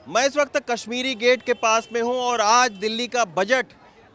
मैं इस वक्त कश्मीरी गेट के पास में हूं और आज दिल्ली का बजट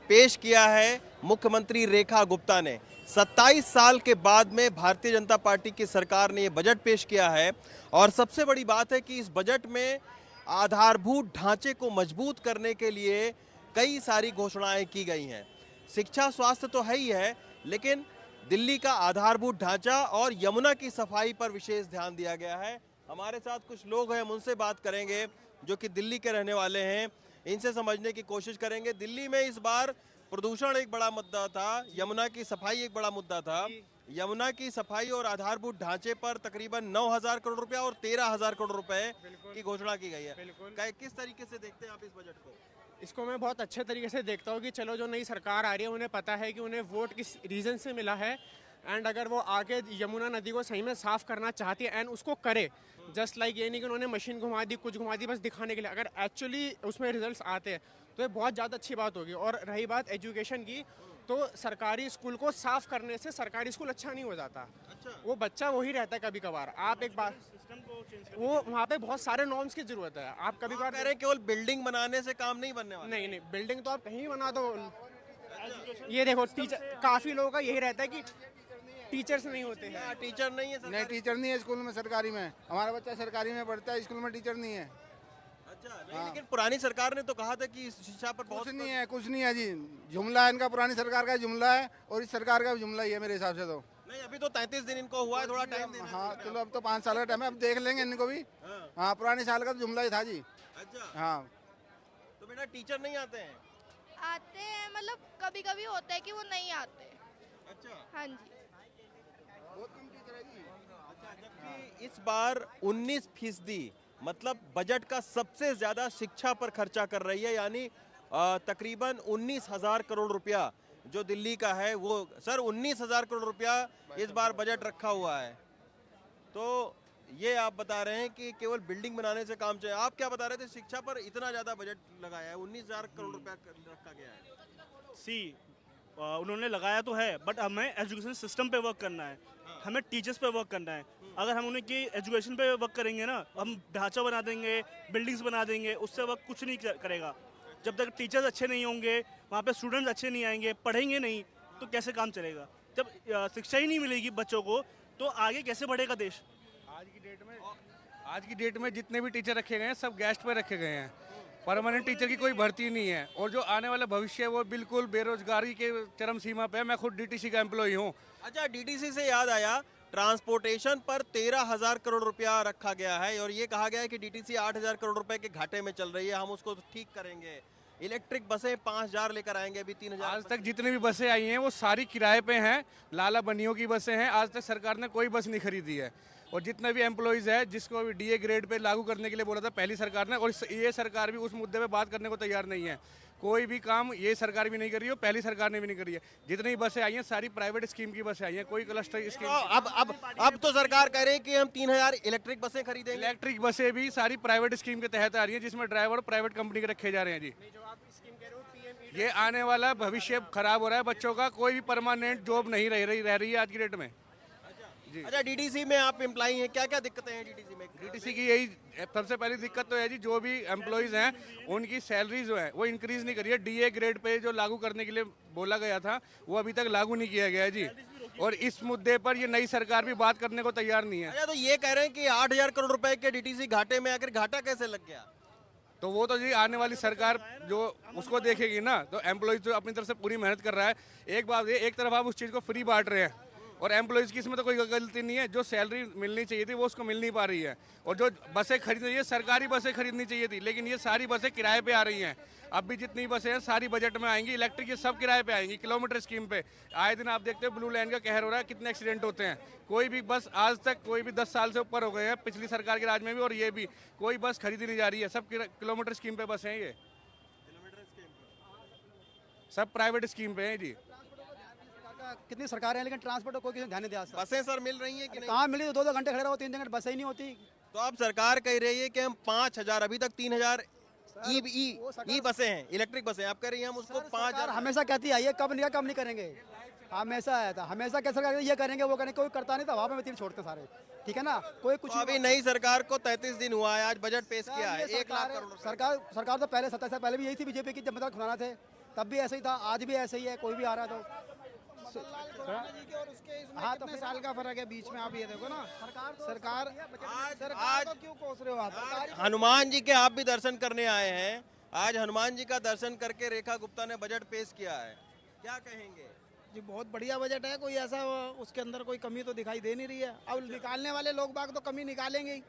पेश किया है मुख्यमंत्री रेखा गुप्ता ने। 27 साल के बाद में भारतीय जनता पार्टी की सरकार ने ये बजट पेश किया है और सबसे बड़ी बात है कि इस बजट में आधारभूत ढांचे को मजबूत करने के लिए कई सारी घोषणाएं की गई हैं। शिक्षा स्वास्थ्य तो है ही है, लेकिन दिल्ली का आधारभूत ढांचा और यमुना की सफाई पर विशेष ध्यान दिया गया है। हमारे साथ कुछ लोग हैं, हम उनसे बात करेंगे जो कि दिल्ली के रहने वाले हैं। इनसे समझने की कोशिश करेंगे। दिल्ली में इस बार प्रदूषण एक बड़ा मुद्दा था, यमुना की सफाई एक बड़ा मुद्दा था। यमुना की सफाई और आधारभूत ढांचे पर तकरीबन 9,000 करोड़ रुपए और 13,000 करोड़ रुपए की घोषणा की गई है। किस तरीके से देखते हैं आप इस बजट को? इसको मैं बहुत अच्छे तरीके से देखता हूँ कि चलो जो नई सरकार आ रही है उन्हें पता है कि उन्हें वोट किस रीज़न से मिला है एंड अगर वो आगे यमुना नदी को सही में साफ़ करना चाहती है एंड उसको करे। जस्ट लाइक ये नहीं कि उन्होंने मशीन घुमा दी, कुछ घुमा दी बस दिखाने के लिए। अगर एक्चुअली उसमें रिजल्ट्स आते हैं तो ये बहुत ज़्यादा अच्छी बात होगी। और रही बात एजुकेशन की, तो सरकारी स्कूल को साफ़ करने से सरकारी स्कूल अच्छा नहीं हो जाता। वो बच्चा वही रहता है कभी कभार। आप एक बात, वो वहाँ पे बहुत सारे नॉर्म्स की जरूरत है। आप कभी कभार कह रहे हैं केवल बिल्डिंग बनाने से काम नहीं बनने वाला। नहीं, बिल्डिंग तो आप कहीं भी बना दो। ये देखो टीचर, काफ़ी लोगों का यही रहता है कि टीचर्स नहीं होते हैं। टीचर नहीं है नहीं, टीचर नहीं है स्कूल में, सरकारी में। हमारा बच्चा सरकारी में पढ़ता है, स्कूल में टीचर नहीं है। अच्छा नहीं, लेकिन पुरानी सरकार ने तो कहा था कि शिक्षा पर बहुत कुछ नहीं है जी। जुमला है इनका, पुरानी सरकार का जुमला है और इस सरकार का भी जुमला ही है मेरे हिसाब से। तो नहीं, अभी तो 33 दिन इनको हुआ है, थोड़ा टाइम देना। हाँ चलो, अब तो 5 साल का टाइम है, अब देख लेंगे इनको भी। हाँ, पुराने साल का तो जुमला ही था जी। अच्छा हाँ, तो बेटा टीचर नहीं आते हैं? आते हैं, मतलब कभी कभी होता है कि वो नहीं आते। अच्छा, हाँ जी। बहुत कम टीचर है जी। अच्छा, जबकि इस बार 19% मतलब बजट का सबसे ज्यादा शिक्षा पर खर्चा कर रही है, यानी तकरीबन 19,000 करोड़ रुपया जो दिल्ली का है वो। सर 19,000 करोड़ रुपया इस बार बजट रखा हुआ है, तो ये आप बता रहे हैं कि केवल बिल्डिंग बनाने से काम चले। आप क्या बता रहे थे, शिक्षा पर इतना ज्यादा बजट लगाया है, 19,000 करोड़ रुपया रखा गया है। उन्होंने लगाया तो है, बट हमें एजुकेशन सिस्टम पे वर्क करना है, हमें टीचर्स पे वर्क करना है। अगर हम उन्हें की एजुकेशन पे वर्क करेंगे ना, हम ढांचा बना देंगे, बिल्डिंग्स बना देंगे, उससे वर्क कुछ नहीं करेगा। जब तक टीचर्स अच्छे नहीं होंगे, वहाँ पे स्टूडेंट्स अच्छे नहीं आएंगे, पढ़ेंगे नहीं, तो कैसे काम चलेगा? जब शिक्षा ही नहीं मिलेगी बच्चों को, तो आगे कैसे बढ़ेगा देश? आज की डेट में जितने भी टीचर रखे गए हैं सब गेस्ट पे रखे गए हैं। परमानेंट टीचर की कोई भर्ती नहीं है और जो आने वाला भविष्य है वो बिल्कुल बेरोजगारी के चरम सीमा पे है। मैं खुद डीटीसी का एम्प्लॉय हूँ। अच्छा, डीटीसी से याद आया, ट्रांसपोर्टेशन पर 13,000 करोड़ रुपया रखा गया है और ये कहा गया है कि डीटीसी 8,000 करोड़ रुपए के घाटे में चल रही है, हम उसको ठीक करेंगे। इलेक्ट्रिक बसें 5,000 लेकर आएंगे, अभी 3,000। आज तक जितनी भी बसें आई हैं वो सारी किराए पे हैं, लाला बनियों की बसें हैं। आज तक सरकार ने कोई बस नहीं खरीदी है और जितने भी एम्प्लॉइज़ है जिसको भी डीए ग्रेड पे लागू करने के लिए बोला था पहली सरकार ने, और ये सरकार भी उस मुद्दे पे बात करने को तैयार नहीं है। कोई भी काम ये सरकार भी नहीं करी है, पहली सरकार ने भी नहीं करी है। जितनी बसें आई हैं सारी प्राइवेट स्कीम की बसें आई हैं, कोई क्लस्टर स्कीम। अब तो सरकार कह रही है कि हम 3,000 इलेक्ट्रिक बसें खरीदेंगे। इलेक्ट्रिक बसें भी सारी प्राइवेट स्कीम के तहत आ रही हैं, जिसमें ड्राइवर प्राइवेट कंपनी के रखे जा रहे हैं जी। ये आने वाला भविष्य खराब हो रहा है बच्चों का। कोई भी परमानेंट जॉब नहीं रह रही है आज की डेट में। अच्छा, डीटीसी में आप एम्प्लॉई हैं, क्या क्या दिक्कतें हैं डीटीसी में? डीटीसी की यही सबसे पहली दिक्कत तो है जी, जो भी एम्प्लॉइज हैं उनकी सैलरी जो है वो इंक्रीज नहीं करी है। डीए ग्रेड पे जो लागू करने के लिए बोला गया था वो अभी तक लागू नहीं किया गया है जी। और इस मुद्दे पर ये नई सरकार भी बात करने को तैयार नहीं है। अच्छा, तो ये कह रहे हैं कि 8,000 करोड़ रुपए के डीटीसी घाटे में, आखिर घाटा कैसे लग गया? तो वो तो जी आने वाली सरकार जो उसको देखेगी ना, तो एम्प्लॉइज जो अपनी तरफ से पूरी मेहनत कर रहा है। एक बात ये, एक तरफ आप उस चीज़ को फ्री बांट रहे हैं और एम्प्लॉइज़ की इसमें तो कोई गलती नहीं है। जो सैलरी मिलनी चाहिए थी वो उसको मिल नहीं पा रही है। और जो बसें खरीदनी चाहिए, सरकारी बसें खरीदनी चाहिए थी, लेकिन ये सारी बसें किराए पे आ रही हैं। अब भी जितनी बसें हैं सारी बजट में आएंगी, इलेक्ट्रिक ये सब किराए पे आएंगी, किलोमीटर स्कीम पे। आए दिन आप देखते हो ब्लू लाइन का कहर हो रहा है, कितने एक्सीडेंट होते हैं। कोई भी बस आज तक, कोई भी 10 साल से ऊपर हो गए हैं पिछली सरकार के राज में भी, और ये भी कोई बस खरीदी नहीं जा रही है। सब किलोमीटर स्कीम पे बस हैं, ये सब प्राइवेट स्कीम पे हैं जी। कितनी सरकारें हैं लेकिन ट्रांसपोर्ट को कोई किसी ध्यान नहीं दिया। बसें सर मिल रही हैं कि नहीं? कहाँ मिली? 2-2 घंटे खड़े रहो, 3 घंटे बसें ही नहीं होती। तो अब सरकार कह रही है कि हम 5,000, अभी तक 3,000 ई बसें हैं, इलेक्ट्रिक बसें, आप कह रही हैं हम उसको 5,000 सरकार हमेशा कहती आई है कब नहीं करेंगे, हमेशा आया था, हमेशा क्या सरकार ये करेंगे वो करेंगे, कोई करता नहीं था, वहाँ पे तीर छोड़ते सारे, ठीक है ना, कोई कुछ तो अभी नई सरकार को 33 दिन हुआ है, आज बजट पेश किया है, 1 लाख करोड़ रुपए। सरकार तो पहले 27 साल पहले भी यही थी बीजेपी की, जब मतलब खुलाना थे तब भी ऐसे ही था, आज भी ऐसे ही है, कोई भी आ रहा है तो हाँ तो साल का फर्क है बीच में, आप ये देखो ना, सरकार आज तो क्यों कोस रहे हो आप? हनुमान जी के आप भी दर्शन करने आए हैं, आज हनुमान जी का दर्शन करके रेखा गुप्ता ने बजट पेश किया है, क्या कहेंगे? जी बहुत बढ़िया बजट है, कोई ऐसा उसके अंदर कोई कमी तो दिखाई दे नहीं रही है। अब निकालने वाले लोग बाग तो कमी निकालेंगे ही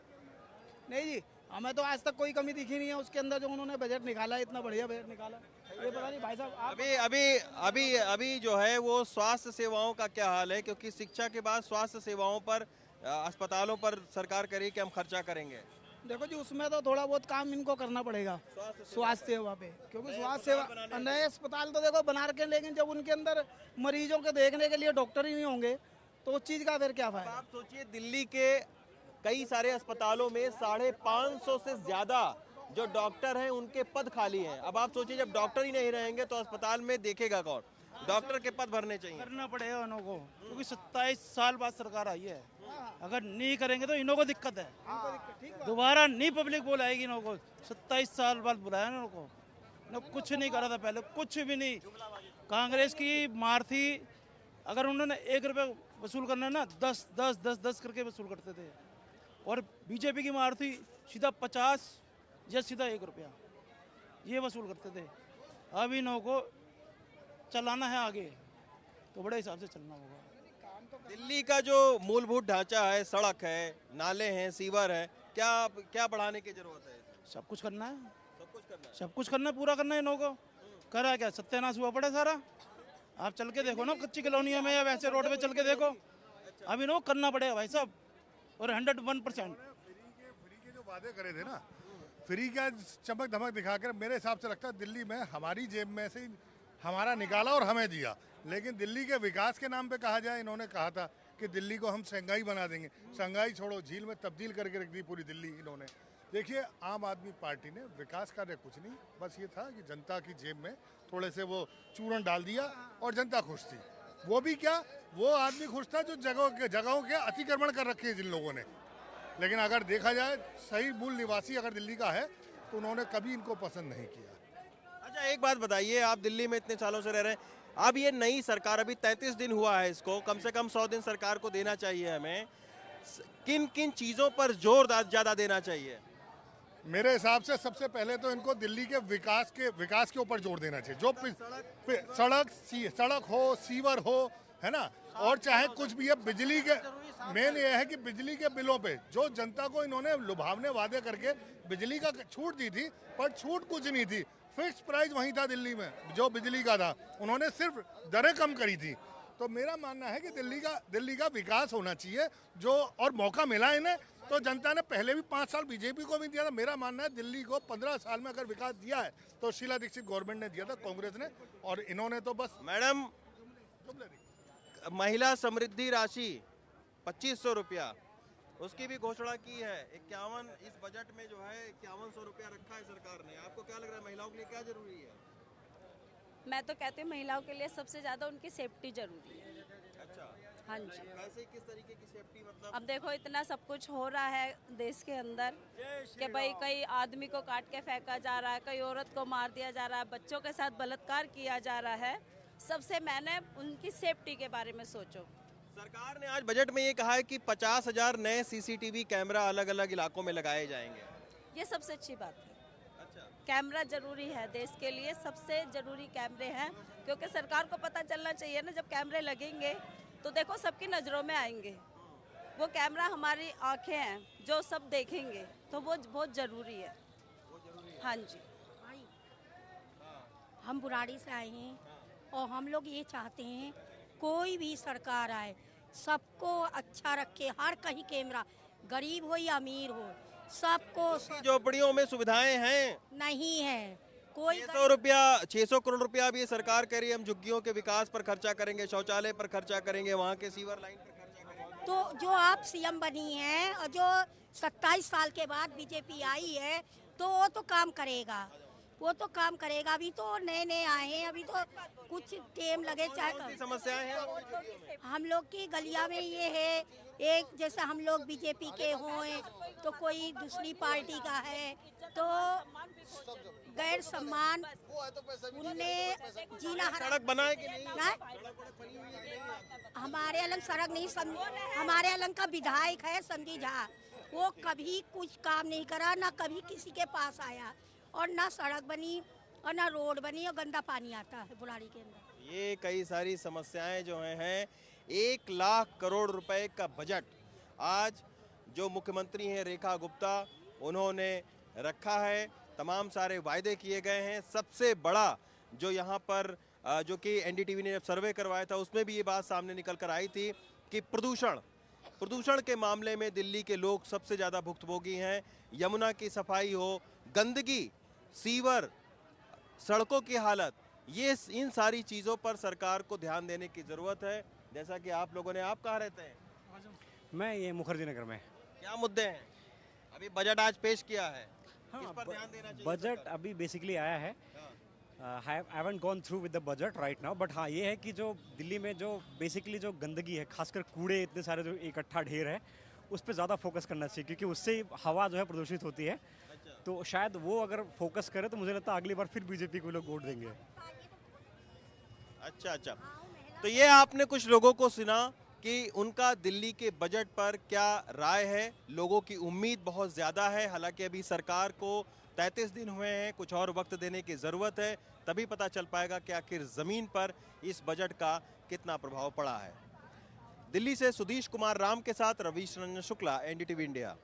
नहीं जी, हमें तो आज तक कोई कमी दिखी नहीं है उसके अंदर, जो उन्होंने बजट निकाला है, इतना बढ़िया बजट निकाला, ये पता नहीं भाई साहब आप अभी जो है वो स्वास्थ्य सेवाओं का क्या हाल है, क्योंकि शिक्षा के बाद स्वास्थ्य सेवाओं पर अस्पतालों पर सरकार कह रही है कि हम खर्चा करेंगे। देखो जी उसमें तो थोड़ा बहुत काम इनको करना पड़ेगा स्वास्थ्य सेवा पे, क्योंकि स्वास्थ्य सेवा नए अस्पताल तो देखो बना रखे, लेकिन जब उनके अंदर मरीजों के देखने के लिए डॉक्टर ही नहीं होंगे तो उस चीज़ का फिर क्या फायदा। आप सोचिए दिल्ली के कई सारे अस्पतालों में 550 से ज्यादा जो डॉक्टर हैं उनके पद खाली हैं। अब आप सोचिए जब डॉक्टर ही नहीं रहेंगे तो अस्पताल में देखेगा कौन, डॉक्टर के पद भरने चाहिए। करना पड़ेगा इन्हों को, क्योंकि 27 साल बाद सरकार आई है, अगर नहीं करेंगे तो इन्हों को दिक्कत है, दोबारा नहीं पब्लिक बुलाएगी इन्हों को, 27 साल बाद बुलाया इन्हों को, इन्हों कुछ नहीं करा था पहले, कुछ भी नहीं। कांग्रेस की मार थी, अगर उन्होंने 1 रुपये वसूल करना है ना 10 करके वसूल करते थे, और बीजेपी की मार थी सीधा 50 या सीधा 1 रुपया ये वसूल करते थे। अब इन्हों को चलाना है आगे तो बड़े हिसाब से चलना होगा। दिल्ली का जो मूलभूत ढांचा है, सड़क है, नाले हैं, सीवर है, क्या बढ़ाने की जरूरत है? सब कुछ करना है, सब कुछ करना है। पूरा करना है इन्हों को। करा क्या, सत्यानाश हुआ पड़ा सारा। आप चल के देखो ना कच्ची कॉलोनियों में या वैसे रोड पे चल के देखो, अब इन्हों को करना पड़ेगा भाई साहब, और 101%। फ्री के जो वादे करे थे ना, फ्री का चमक धमक दिखाकर मेरे हिसाब से लगता है दिल्ली में हमारी जेब में से हमारा निकाला और हमें दिया, लेकिन दिल्ली के विकास के नाम पे कहा जाए, इन्होंने कहा था कि दिल्ली को हम शंघाई बना देंगे, शंघाई छोड़ो झील में तब्दील करके रख दी पूरी दिल्ली इन्होंने। देखिए आम आदमी पार्टी ने विकास कार्य कुछ नहीं, बस ये था कि जनता की जेब में थोड़े से वो चूरन डाल दिया और जनता खुश थी। वो भी क्या, वो आदमी खुश था जो जगहों के अतिक्रमण कर रखे हैं जिन लोगों ने। लेकिन अगर देखा जाए सही मूल निवासी अगर दिल्ली का है तो उन्होंने कभी इनको पसंद नहीं किया। अच्छा एक बात बताइए, आप दिल्ली में इतने सालों से रह रहे हैं, अब ये नई सरकार, अभी 33 दिन हुआ है इसको, कम से कम 100 दिन सरकार को देना चाहिए हमें, किन किन चीज़ों पर जोर ज़्यादा देना चाहिए? मेरे हिसाब से सबसे पहले तो इनको दिल्ली के विकास के ऊपर जोर देना चाहिए। जो सड़क हो, सीवर हो, है ना, और चाहे कुछ भी है, बिजली के मेन ये है कि बिजली के बिलों पे जो जनता को इन्होंने लुभावने वादे करके बिजली का छूट दी थी, पर छूट कुछ नहीं थी, फिक्स प्राइस वहीं था दिल्ली में जो बिजली का था, उन्होंने सिर्फ दरें कम करी थी। तो मेरा मानना है कि दिल्ली का विकास होना चाहिए, जो और मौका मिला इन्हें, तो जनता ने पहले भी 5 साल बीजेपी को भी दिया था। मेरा मानना है दिल्ली को 15 साल में अगर विकास दिया है तो शीला दीक्षित गवर्नमेंट ने दिया था, कांग्रेस ने, और इन्होंने तो बस। मैडम, महिला समृद्धि राशि 2500 रुपया, उसकी भी घोषणा की है। 51 इस बजट में जो है 5100 रुपया रखा है सरकार ने। आपको क्या लग रहा है महिलाओं के लिए क्या जरूरी है? मैं तो कहती हूँ महिलाओं के लिए सबसे ज़्यादा उनकी सेफ्टी जरूरी है। अच्छा, हाँ जी। कैसे, किस तरीके की सेफ्टी? मतलब अब देखो इतना सब कुछ हो रहा है देश के अंदर कि भाई कई आदमी को काट के फेंका जा रहा है, कई औरत को मार दिया जा रहा है, बच्चों के साथ बलात्कार किया जा रहा है। सबसे मैंने उनकी सेफ्टी के बारे में सोचो। सरकार ने आज बजट में ये कहा है कि 50,000 नए सीसीटीवी कैमरा अलग अलग इलाकों में लगाए जाएंगे। ये सबसे अच्छी बात है। अच्छा, कैमरा जरूरी है देश के लिए, सबसे जरूरी कैमरे हैं, क्योंकि सरकार को पता चलना चाहिए ना, जब कैमरे लगेंगे तो देखो सबकी नज़रों में आएंगे। वो कैमरा हमारी आंखें हैं जो सब देखेंगे, तो वो बहुत ज़रूरी है। हाँ जी। हम बुराड़ी से आए हैं और हम लोग ये चाहते हैं कोई भी सरकार आए सबको अच्छा रखे, हर कहीं कैमरा, गरीब हो या अमीर हो, सबको झोपड़ियों में सुविधाएं हैं नहीं है कोई। 600 करोड़ रुपया भी सरकार कह रही है हम झुग्गियों के विकास पर खर्चा करेंगे, शौचालय पर खर्चा करेंगे, वहाँ के सीवर लाइन पर खर्चा करेंगे। तो जो आप सीएम बनी हैं और जो 27 साल के बाद बीजेपी आई है, तो वो तो काम करेगा, वो तो काम करेगा। अभी तो नए नए आए हैं, अभी तो कुछ टाइम लगे चाहे। समस्याएं हैं हम लोग की गलिया में ये है, एक जैसे हम लोग बीजेपी के हों तो कोई दूसरी पार्टी का है तो गैर सम्मान उनने जीना। सड़क बनाए कि नहीं? हमारे अलग सड़क नहीं, हमारे अलग का विधायक है संजय झा, वो कभी कुछ काम नहीं करा, ना कभी किसी के पास आया, और ना सड़क बनी और ना रोड बनी, और गंदा पानी आता है बुलाड़ी के अंदर। ये कई सारी समस्याएं जो हैं 1 लाख करोड़ रुपए का बजट आज जो मुख्यमंत्री हैं रेखा गुप्ता, उन्होंने रखा है। तमाम सारे वायदे किए गए हैं। सबसे बड़ा जो यहाँ पर जो कि एनडीटीवी ने जब सर्वे करवाया था उसमें भी ये बात सामने निकल कर आई थी कि प्रदूषण के मामले में दिल्ली के लोग सबसे ज़्यादा भुक्तभोगी हैं। यमुना की सफाई हो, गंदगी, सीवर, सड़कों की हालत, ये इन सारी चीज़ों पर सरकार को ध्यान देने की ज़रूरत है। जैसा कि आप लोगों ने, आप कहाँ रहते हैं? मैं ये मुखर्जी नगर में। क्या मुद्दे हैं? अभी बजट आज पेश किया है, किस पर ध्यान देना चाहिए? बजट अभी बेसिकली आया है, I haven't gone through with the budget right now, but हाँ ये है कि जो दिल्ली में जो बेसिकली जो गंदगी है, खासकर कूड़े इतने सारे जो इकट्ठा ढेर है, उस पर ज़्यादा फोकस करना चाहिए, क्योंकि उससे हवा जो है प्रदूषित होती है। तो शायद वो अगर फोकस करे तो मुझे लगता है अगली बार फिर बीजेपी को लोग वोट देंगे। अच्छा, तो ये आपने कुछ लोगों को सुना कि उनका दिल्ली के बजट पर क्या राय है। लोगों की उम्मीद बहुत ज़्यादा है, हालांकि अभी सरकार को 33 दिन हुए हैं, कुछ और वक्त देने की ज़रूरत है, तभी पता चल पाएगा कि आखिर ज़मीन पर इस बजट का कितना प्रभाव पड़ा है। दिल्ली से सुधीश कुमार राम के साथ रवीश रंजन शुक्ला, एनडीटीवी इंडिया।